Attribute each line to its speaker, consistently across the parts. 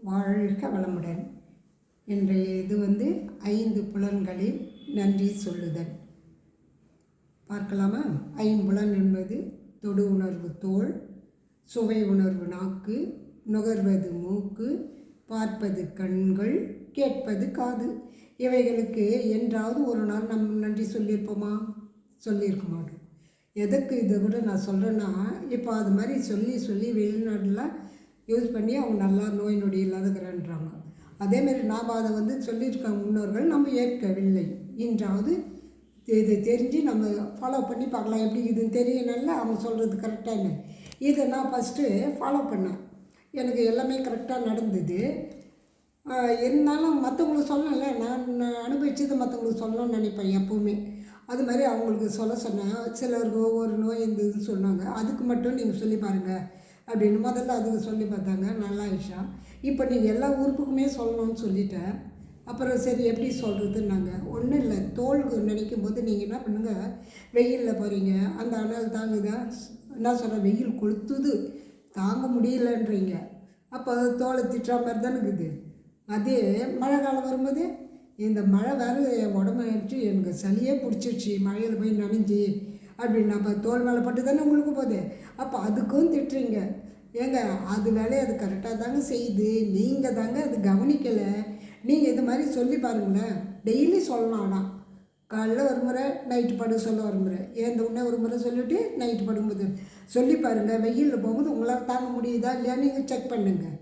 Speaker 1: வாழ்க வளமுடன். இன்றைய இது 5 புலன்களில் நன்றி சொல்லுதல். பார்க்கலாமா? ஐம்புலன் என்பது தொடு உணர்வு தோல், சுவை உணர்வு நாக்கு, நுகர்வது மூக்கு, பார்ப்பது கண்கள், கேட்பது காது. இவைகளுக்கு என்றாவது ஒரு நாள் நன்றி சொல்லியிருப்போமா? சொல்லியிருக்க மாட்டோம். எதுக்கு இதை கூட நான் சொல்கிறேன்னா, இப்போ அது மாதிரி சொல்லி சொல்லி வெளிநாட்டில் யூஸ் பண்ணி அவங்க நல்லா நோய் நொடி இல்லாதகிறான்றாங்க. அதேமாரி நாம் அதை சொல்லியிருக்க முன்னோர்கள் நம்ம ஏற்கவில்லை. இன்றாவது இது தெரிஞ்சு நம்ம ஃபாலோ பண்ணி பார்க்கலாம். எப்படி இதுன்னு தெரியணும்ல, அவங்க சொல்கிறது கரெக்டாக. இதை நான் ஃபஸ்ட்டு ஃபாலோ பண்ணேன். எனக்கு எல்லாமே கரெக்டாக நடந்தது. இருந்தாலும் மற்றவங்களுக்கு சொல்லலை, நான் அனுபவிச்சது மற்றவங்களுக்கு சொல்லணும்னு நினைப்பேன் எப்போவுமே. அது மாதிரி அவங்களுக்கு சொல்ல சொன்னேன். சிலருக்கு ஒவ்வொரு நோய் இருந்ததுன்னு சொன்னாங்க. அதுக்கு மட்டும் நீங்கள் சொல்லி பாருங்கள் அப்படின்னு முதல்ல அதுக்கு சொல்லி பார்த்தாங்க. நல்லா ஆயிடுச்சா? இப்போ நீங்கள் எல்லா உறுப்புக்குமே சொல்லணும்னு சொல்லிட்டேன். அப்புறம் சரி எப்படி சொல்கிறதுன்னாங்க. ஒன்றும் இல்லை, தோலுக்கு நினைக்கும் போது நீங்கள் என்ன பண்ணுங்கள், வெயிலில் போகிறீங்க, அந்த அனல் தாங்குதா? என்ன சொல்கிறேன், வெயில் கொளுத்துது, தாங்க முடியலன்றீங்க. அப்போ அது தோலை திட்டுற மாதிரி தானே இருக்குது. அதே மழை காலம் வரும்போது இந்த மழை வேறு என் உடம்பு நினச்சி எனக்கு சளியே பிடிச்சிடுச்சு, மழையில் போய் நனைஞ்சி அப்படின்னு அப்போ தோல் மேலே பட்டு தானே உங்களுக்கு போகுது. அப்போ அதுக்கும் திட்டுறீங்க. ஏங்க, அது வேலையை அது கரெக்டாக தாங்க செய்யுது, நீங்கள் தாங்க அது கவனிக்கலை. நீங்கள் இது மாதிரி சொல்லி பாருங்களேன். டெய்லி சொல்லலாம். ஆனால் காலைல ஒரு முறை, நைட்டு படுக்க சொல்ல ஒரு முறை, ஏந்த உடனே ஒரு முறை சொல்லிவிட்டு நைட்டு படுக்கும்போது சொல்லி பாருங்கள். வெயிலில் போகும்போது உங்களால் தாங்க முடியுதா இல்லையா நீங்கள் செக் பண்ணுங்கள்.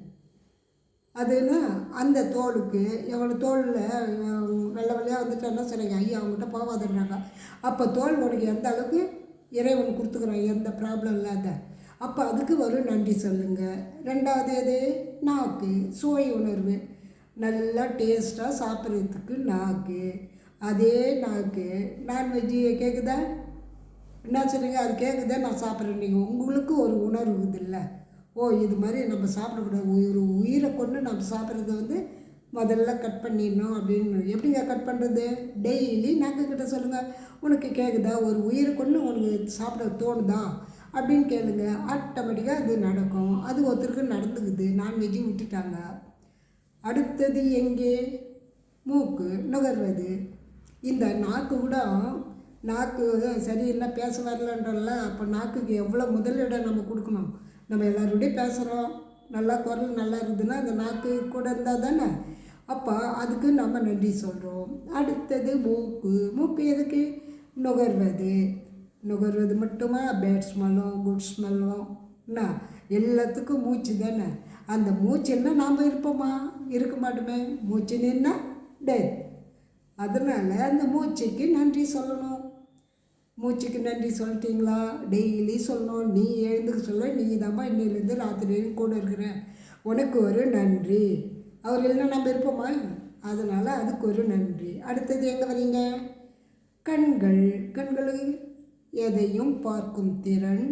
Speaker 1: அதுன்னா அந்த தோலுக்கு எவ்வளோ தோலில் வெள்ளை வெள்ளையாக வந்துட்டேன்னா சொல்லுங்க, ஐயா அவங்ககிட்ட போகாதுன்றாங்க. அப்போ தோல் உனக்கு எந்த அளவுக்கு இறைவன் கொடுத்துக்குறான், எந்த ப்ராப்ளம் இல்லாத. அப்போ அதுக்கு ஒரு நன்றி சொல்லுங்கள். ரெண்டாவது எது? நாக்கு, சுவை உணர்வு. நல்லா டேஸ்ட்டாக சாப்பிட்றதுக்கு நாக்கு. அதே நாக்கு நான்வெஜ்ஜு கேட்குதா? என்ன சொல்லுங்க, அது கேட்குதா? நான் சாப்பிட்றேன். நீங்கள் உங்களுக்கு ஒரு உணர்வு இல்லை. ஓ, இது மாதிரி நம்ம சாப்பிடக்கூடாது, ஒரு உயிரை கொண்டு நம்ம சாப்பிட்றது முதல்ல கட் பண்ணிடணும் அப்படின்னு. எப்படிங்க கட் பண்ணுறது? டெய்லி நாக்குக்கிட்ட சொல்லுங்கள், உனக்கு கேட்குதா? ஒரு உயிரை கொண்டு உனக்கு சாப்பிட தோணுதா அப்படின்னு கேளுங்க. ஆட்டோமேட்டிக்காக அது நடக்கும். அது ஒருத்தருக்கு நடந்துக்குது, நான்வெஜ்ஜும் விட்டுட்டாங்க. அடுத்தது எங்கே? மூக்கு, நுகர்வது. இந்த நாக்கு கூட, நாக்கு சரியில்லை, பேச வரலன்றல. அப்போ நாக்குக்கு எவ்வளோ முதலிடம் நம்ம கொடுக்கணும். நம்ம எல்லோருடையும் பேசுகிறோம், நல்லா குரல் நல்லா இருக்குதுன்னா அந்த நாக்கு கூட இருந்தால் தானே. அப்போ அதுக்கு நம்ம நன்றி சொல்கிறோம். அடுத்தது மூக்கு. மூக்கு எதுக்கு? நுகர்வது. நுகர்வது மட்டுமா? பேட் ஸ்மெல்லும் குட் ஸ்மெல்லும் என்ன எல்லாத்துக்கும் மூச்சு தானே. அந்த மூச்சுன்னா நாம் இருப்போமா? இருக்க மாட்டோமே. மூச்சு நின்னா டெத். அதனால் அந்த மூச்சுக்கு நன்றி சொல்லணும். மூச்சுக்கு நன்றி சொல்லிட்டீங்களா? டெய்லி சொல்லணும். நீ எழுந்துக்க சொல்ல, நீ தான்ப்பா இன்னிலேருந்து ராத்திரி கூட இருக்கிற, உனக்கு ஒரு நன்றி. அவர் இல்லைன்னா நம்ம இருப்போமா? அதனால் அதுக்கு ஒரு நன்றி. அடுத்தது எங்கே வரீங்க? கண்கள். கண்கள் எதையும் பார்க்கும் திறன்.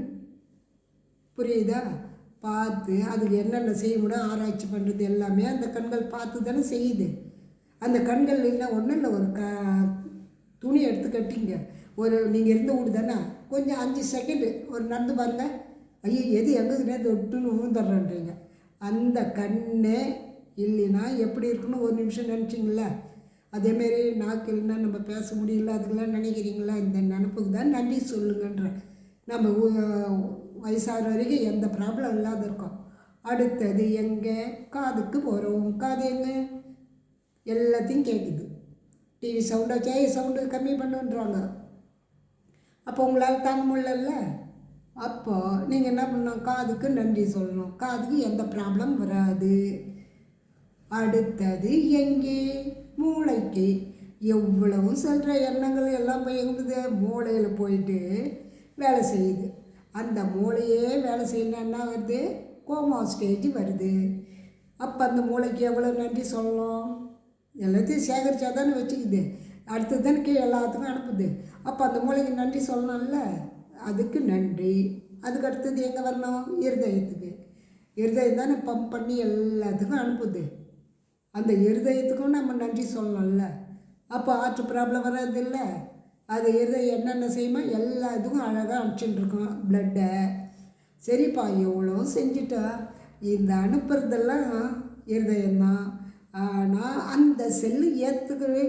Speaker 1: புரியுதா? பார்த்து அதுக்கு என்னென்ன செய்ய முடியும் ஆராய்ச்சி பண்ணுறது எல்லாமே அந்த கண்கள் பார்த்து தானே செய்யுது. அந்த கண்கள் இல்லை, ஒன்றும் இல்லை, ஒரு துணி எடுத்து கட்டிங்க. ஒரு நீங்கள் இருந்த வீடு தானே, கொஞ்சம் 5 செகண்டு ஒரு நடந்து பாருங்கள். ஐயோ, எது எங்குதுன்னே தொட்டுன்னு விழுந்துடுறேன்றீங்க. அந்த கண்ணே இல்லைன்னா எப்படி இருக்குன்னு ஒரு நிமிஷம் நினச்சிங்கள. அதேமாரி நாக்கு இல்லைன்னா நம்ம பேச முடியல, அதுக்கெல்லாம் நினைக்கிறீங்களா? இந்த நினப்புக்கு தான் நன்றி சொல்லுங்கன்ற. நம்ம வயசாகிற வரைக்கும் எந்த ப்ராப்ளம் இல்லாத இருக்கோம். அடுத்தது எங்கே? காதுக்கு போகிறோம். காது எங்கே? எல்லாத்தையும் கேட்குது. டிவி சவுண்டாச்சே, சவுண்டு கம்மி பண்ணுன்றாங்க. அப்போ உங்களால் தாங்க முடியல. அப்போது நீங்கள் என்ன பண்ணணும்? காதுக்கு நன்றி சொல்லணும். காதுக்கு எந்த ப்ராப்ளம் வராது. அடுத்தது எங்கே? மூளைக்கு. எவ்வளவும் சொல்கிற எண்ணங்கள் எல்லாம் போய் எங்குது? மூளையில் போயிட்டு வேலை செய்யுது. அந்த மூளையே வேலை செய்யணும். என்ன வருது? கோமா ஸ்டேஜ் வருது. அப்போ அந்த மூளைக்கு எவ்வளோ நன்றி சொல்லணும்? எல்லாத்தையும் சேகரித்தா தானே வச்சுக்குது. அடுத்தது தானே கீழே எல்லாத்துக்கும் அனுப்புது. அப்போ அந்த மூளைக்கு நன்றி சொல்லணும்ல, அதுக்கு நன்றி. அதுக்கு அடுத்தது எங்கே வரணும்? இருதயத்துக்கு. இருதயம் தானே பம்ப் பண்ணி எல்லாத்துக்கும் அனுப்புது. அந்த இருதயத்துக்கும் நம்ம நன்றி சொல்லணும்ல. அப்போ ஆற்று ப்ராப்ளம் வராது இல்லை. அது இருதயம் என்னென்ன செய்யுமா எல்லா இதுக்கும் அழகாக அனுப்பிச்சுட்டு இருக்கோம் ப்ளட்டை. சரிப்பா, எவ்வளோ செஞ்சுட்டா. இந்த அனுப்புறதெல்லாம் இருதயம்தான். ஆனால் அந்த செல்லு ஏற்றுக்கவே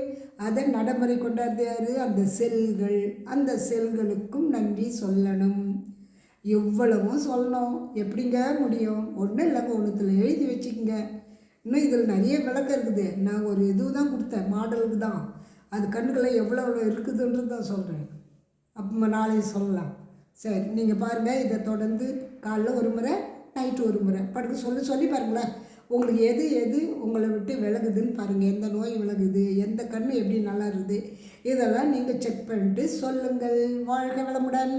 Speaker 1: அதை நடைமுறை கொண்டாந்தாரு. அந்த செல்களுக்கும் நன்றி சொல்லணும். எவ்வளவும் சொல்லணும். எப்படிங்க முடியும்? ஒன்றும் இல்லைங்க, ஒன்றுத்தில் எழுதி வச்சுக்கோங்க. இன்னும் இதில் நிறைய விளக்கம் இருக்குது. நான் ஒரு தான் கொடுத்தேன், மாடலுக்கு தான். அது கண்ணுக்களை எவ்வளோ இருக்குதுன்றது தான் சொல்கிறேன். அப்போ நாளைக்கு சொல்லலாம். சரி, நீங்கள் பாருங்கள். இதை தொடர்ந்து காலைல ஒரு முறை, நைட்டு ஒரு முறை படுக்க சொல்லி பாருங்களேன். உங்களுக்கு எது உங்களை விட்டு விலகுதுன்னு பாருங்கள். எந்த நோய் விலகுது, எந்த கண் எப்படி நல்லா இருக்குது, இதெல்லாம் நீங்கள் செக் பண்ணிட்டு சொல்லுங்கள். வாழ்க வளமுடன்.